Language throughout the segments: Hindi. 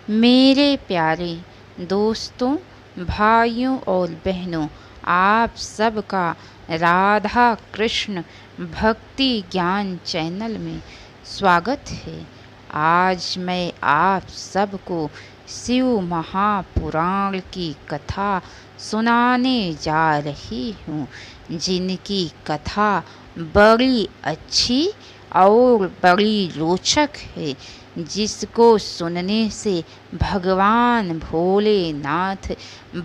मेरे प्यारे दोस्तों, भाइयों और बहनों, आप सबका राधा कृष्ण भक्ति ज्ञान चैनल में स्वागत है। आज मैं आप सबको शिव महापुराण की कथा सुनाने जा रही हूँ, जिनकी कथा बड़ी अच्छी और बड़ी रोचक है, जिसको सुनने से भगवान भोलेनाथ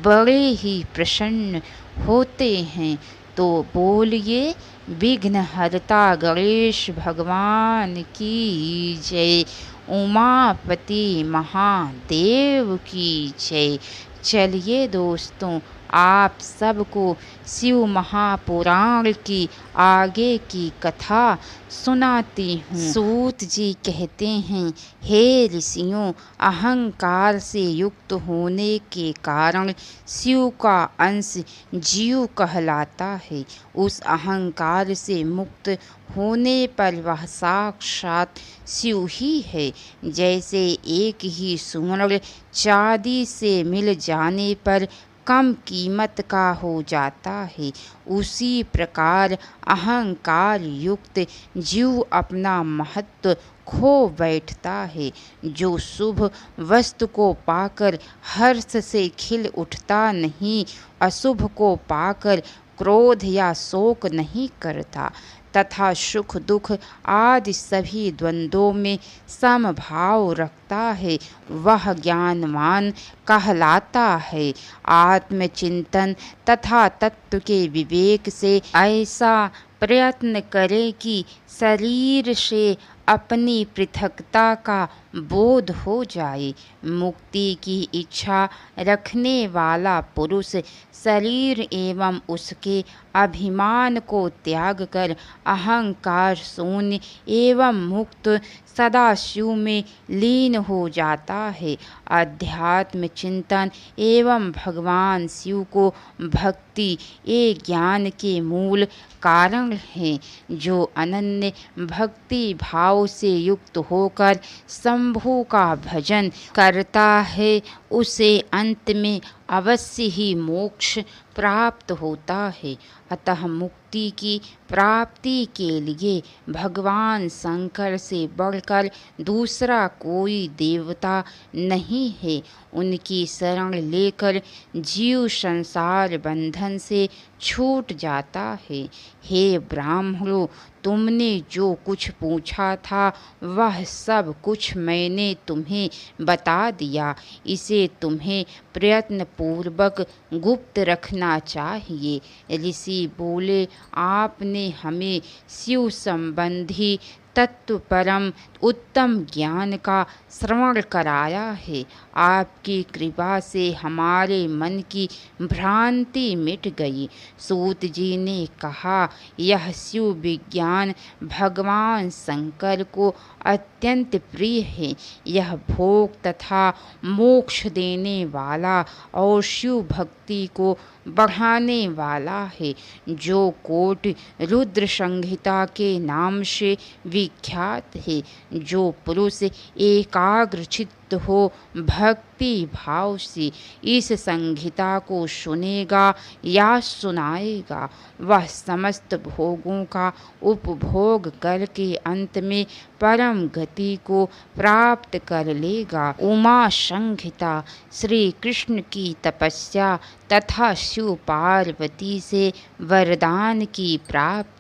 बड़े ही प्रसन्न होते हैं। तो बोलिए, विघ्नहर्ता गणेश भगवान की जय, उमापति महादेव की जय। चलिए दोस्तों, आप सबको शिव महापुराण की आगे की कथा सुनाती हूँ। सूत जी कहते हैं, हे ऋषियों, अहंकार से युक्त होने के कारण शिव का अंश जीव कहलाता है। उस अहंकार से मुक्त होने पर वह साक्षात शिव ही है। जैसे एक ही स्वर्ण चांदी से मिल जाने पर कम कीमत का हो जाता है, उसी प्रकार अहंकार युक्त जीव अपना महत्व खो बैठता है। जो शुभ वस्तु को पाकर हर्ष से खिल उठता नहीं, अशुभ को पाकर क्रोध या शोक नहीं करता, तथा सुख दुख आदि सभी द्वंद्वों में समभाव रखता है, वह ज्ञानवान कहलाता है। आत्मचिंतन तथा तत्व के विवेक से ऐसा प्रयत्न करे कि शरीर से अपनी पृथकता का बोध हो जाए। मुक्ति की इच्छा रखने वाला पुरुष शरीर एवं उसके अभिमान को त्याग कर अहंकार शून्य एवं मुक्त सदाशिव में लीन हो जाता है। अध्यात्म चिंतन एवं भगवान शिव को भक्ति ये ज्ञान के मूल कारण हैं। जो अनन्य भक्ति भाव से युक्त होकर शंभु का भजन करता है, उसे अंत में अवश्य ही मोक्ष प्राप्त होता है। अतः मुक्ति की प्राप्ति के लिए भगवान शंकर से बढ़कर दूसरा कोई देवता नहीं है। उनकी शरण लेकर जीव संसार बंधन से छूट जाता है। हे ब्राह्मणों, तुमने जो कुछ पूछा था वह सब कुछ मैंने तुम्हें बता दिया। इसे तुम्हें प्रयत्न पूर्वक गुप्त रखना चाहिए। ऋषि बोले, आपने हमें शिव संबंधी तत्व परम उत्तम ज्ञान का श्रवण कराया है। आपकी कृपा से हमारे मन की भ्रांति मिट गई। सूत जी ने कहा, यह शिव विज्ञान भगवान शंकर को अत्यंत प्रिय है। यह भोग तथा मोक्ष देने वाला और शिव भक्ति को बढ़ाने वाला है। जो कोटि रुद्र संहिता के नाम से विख्यात है। जो पुरुष एकाग्र चित्त हो भक्ति भाव से इस संहिता को सुनेगा या सुनाएगा, वह समस्त भोगों का उपभोग करके अंत में परम गति को प्राप्त कर लेगा। उमा संहिता श्री कृष्ण की तपस्या तथा शिव पार्वती से वरदान की प्राप्ति।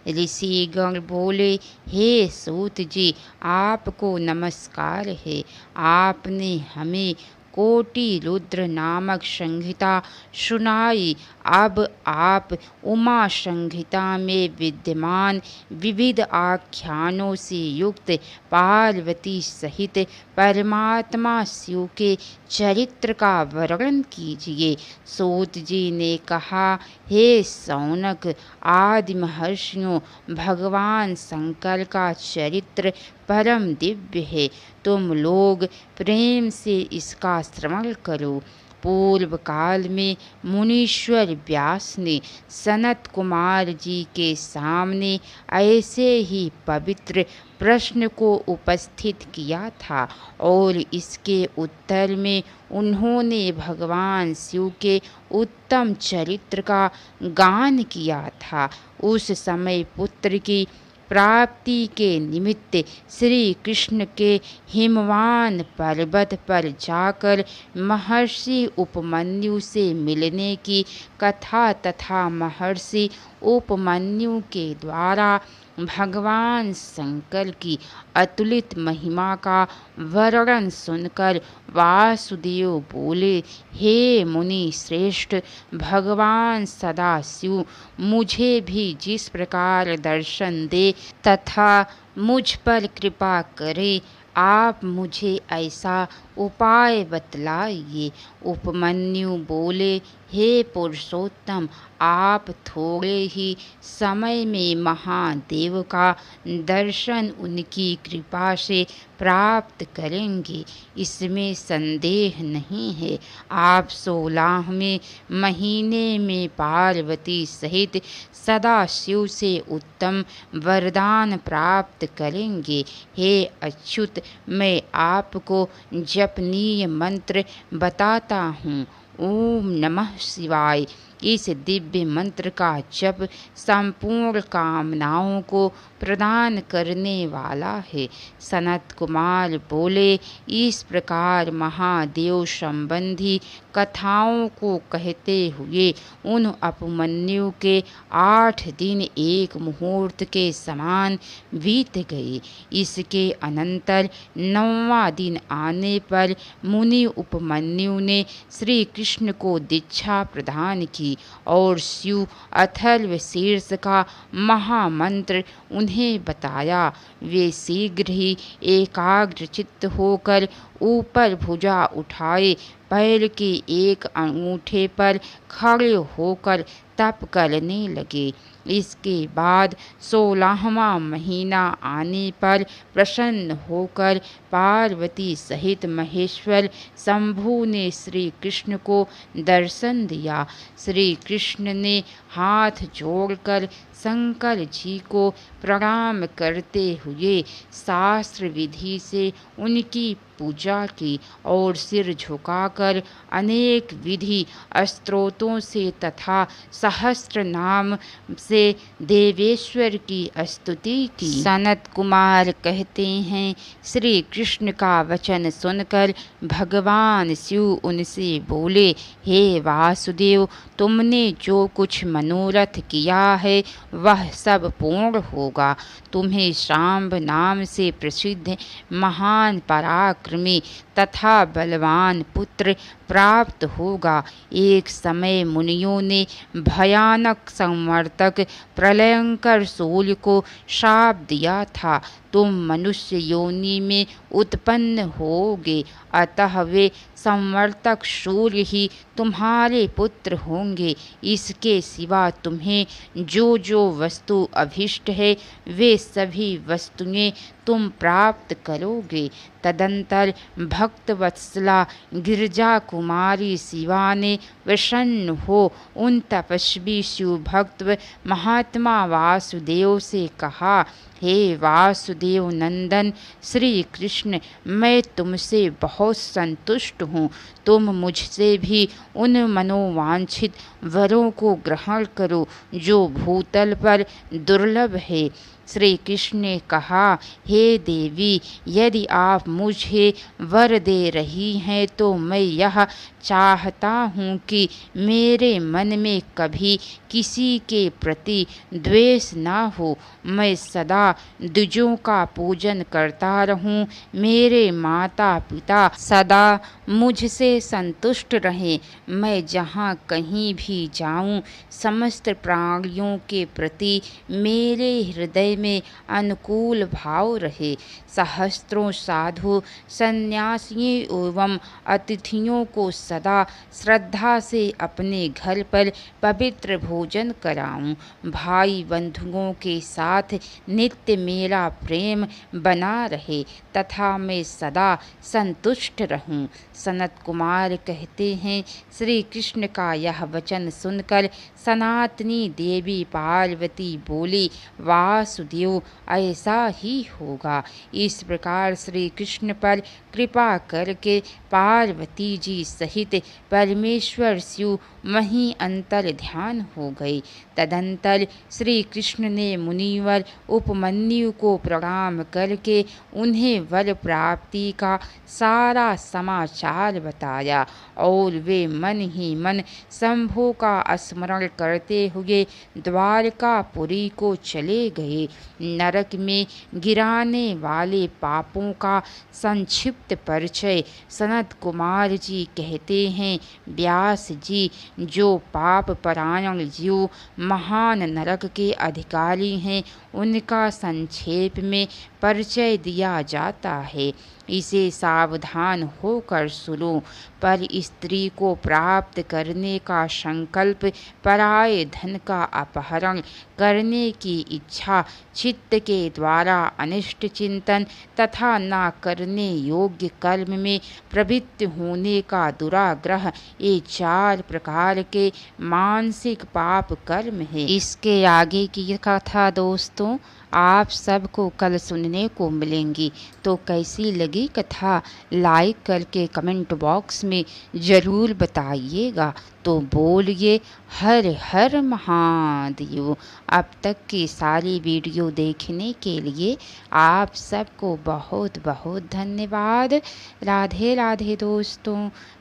ऋषिगण बोले, हे सूत जी, आपको नमस्कार है। आपने हमें कोटि रुद्र नामक संहिता सुनाई। अब आप उमा संहिता में विद्यमान विविध आख्यानों से युक्त पार्वती सहित परमात्मा शिव के चरित्र का वर्णन कीजिए। सूत जी ने कहा, हे शौनक आदि महर्षियों, भगवान शंकर का चरित्र परम दिव्य है। तुम लोग प्रेम से इसका श्रवण करो। पूर्व काल में मुनीश्वर व्यास ने सनत कुमार जी के सामने ऐसे ही पवित्र प्रश्न को उपस्थित किया था और इसके उत्तर में उन्होंने भगवान शिव के उत्तम चरित्र का गान किया था। उस समय पुत्र की प्राप्ति के निमित्त श्री कृष्ण के हिमवान पर्वत पर जाकर महर्षि उपमन्यु से मिलने की कथा तथा महर्षि उपमन्यु के द्वारा भगवान शंकर की अतुलित महिमा का वर्णन सुनकर वासुदेव बोले, हे मुनि श्रेष्ठ, भगवान सदाशिव मुझे भी जिस प्रकार दर्शन दे तथा मुझ पर कृपा करे, आप मुझे ऐसा उपाय बतलाइए। उपमन्यु बोले, हे पुरुषोत्तम, आप थोड़े ही समय में महादेव का दर्शन उनकी कृपा से प्राप्त करेंगे, इसमें संदेह नहीं है। आप 16वें महीने में पार्वती सहित सदाशिव से उत्तम वरदान प्राप्त करेंगे। हे अच्युत, मैं आपको जपनीय मंत्र बताता हूँ। ओम नमः शिवाय। इस दिव्य मंत्र का जप संपूर्ण कामनाओं को प्रदान करने वाला है। सनत कुमार बोले, इस प्रकार महादेव संबंधी कथाओं को कहते हुए उन उपमन्यु के 8 दिन एक मुहूर्त के समान बीत गए। इसके अनंतर 9वां दिन आने पर मुनि उपमन्यु ने श्री कृष्ण को दीक्षा प्रदान की और शिव अथर्व शीर्ष का महामंत्र उन्हें बताया। वे शीघ्र ही एकाग्र चित्त होकर ऊपर भुजा उठाए पैर के एक अंगूठे पर खड़े होकर तप करने लगे। इसके बाद 16वां महीना आने पर प्रसन्न होकर पार्वती सहित महेश्वर शंभु ने श्री कृष्ण को दर्शन दिया। श्री कृष्ण ने हाथ जोड़कर शंकर जी को प्रणाम करते हुए शास्त्र विधि से उनकी पूजा की और सिर झुकाकर अनेक विधि स्तोत्रों से तथा सहस्त्र नाम से देवेश्वर की स्तुति की। सनत कुमार कहते हैं, श्री कृष्ण का वचन सुनकर भगवान शिव उनसे बोले, हे वासुदेव, तुमने जो कुछ मनोरथ किया है वह सब पूर्ण होगा। तुम्हें शांब नाम से प्रसिद्ध महान पराक्रमी तथा बलवान पुत्र प्राप्त होगा। एक समय मुनियों ने भयानक संवर्तक प्रलयंकर सूर्य को शाप दिया था, तुम मनुष्य योनि में उत्पन्न होगे, अतः वे संवर्तक सूर्य ही तुम्हारे पुत्र होंगे। इसके सिवा तुम्हें जो जो वस्तु अभिष्ट है वे सभी वस्तुएं तुम प्राप्त करोगे। तदंतर भक्त वत्सला गिरजा कुमारी शिवा ने प्रसन्न हो उन तपस्वी शिव भक्त महात्मा वासुदेव से कहा, हे वासुदेव नंदन श्री कृष्ण, मैं तुमसे बहुत संतुष्ट हूँ। तुम मुझसे भी उन मनोवांछित वरों को ग्रहण करो जो भूतल पर दुर्लभ है। श्री कृष्ण ने कहा, हे देवी, यदि आप मुझे वर दे रही हैं तो मैं यह चाहता हूँ कि मेरे मन में कभी किसी के प्रति द्वेष न हो। मैं सदा द्विजों का पूजन करता रहूं। मेरे माता पिता सदा मुझसे संतुष्ट रहें। मैं जहाँ कहीं भी जाऊं, समस्त प्राणियों के प्रति मेरे हृदय में अनुकूल भाव रहे। सहस्त्रों साधु सन्यासियों एवं अतिथियों को सदा श्रद्धा से अपने घर पर पवित्र भोजन कराऊं। भाई बंधुओं के साथ नित्य मेरा प्रेम बना रहे तथा मैं सदा संतुष्ट रहूं। सनत कुमार कहते हैं, श्री कृष्ण का यह वचन सुनकर सनातनी देवी पार्वती बोली, वासुदेव ऐसा ही होगा। इस प्रकार श्री कृष्ण पर कृपा करके पार्वती जी सहित परमेश्वर शिव वहीं अंतर ध्यान हो गए। तदंतर श्री कृष्ण ने मुनिवर उपमन्यु को प्रणाम करके उन्हें वर प्राप्ति का सारा समाचार बताया और वे मन ही मन शंभु का स्मरण करते हुए द्वारकापुरी को चले गए। नरक में गिराने वाले पापों का संक्षिप्त परिचय सनत कुमार जी कहते हैं, व्यास जी, जो पाप परायण जीव महान नरक के अधिकारी हैं, उनका संक्षेप में परिचय दिया जाता है। इसे सावधान होकर सुनो। पर स्त्री को प्राप्त करने का संकल्प, पराये धन का अपहरण करने की इच्छा, चित्त के द्वारा अनिष्ट चिंतन तथा न करने योग्य कर्म में प्रवृत्त होने का दुराग्रह, ये 4 प्रकार के मानसिक पाप कर्म है। इसके आगे की कथा दोस्तों आप सबको कल सुनने को मिलेंगी। तो कैसी लगी कथा लाइक करके कमेंट बॉक्स में ज़रूर बताइएगा। तो बोलिए हर हर महादेव। अब तक की सारी वीडियो देखने के लिए आप सबको बहुत बहुत धन्यवाद। राधे राधे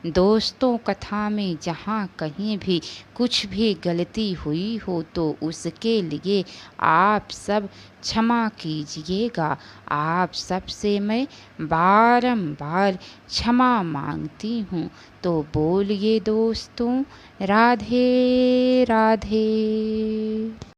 दोस्तों कथा में जहाँ कहीं भी कुछ भी गलती हुई हो तो उसके लिए आप सब क्षमा कीजिएगा। आप सबसे मैं बारंबार क्षमा मांगती हूँ। तो बोलिए दोस्तों राधे राधे।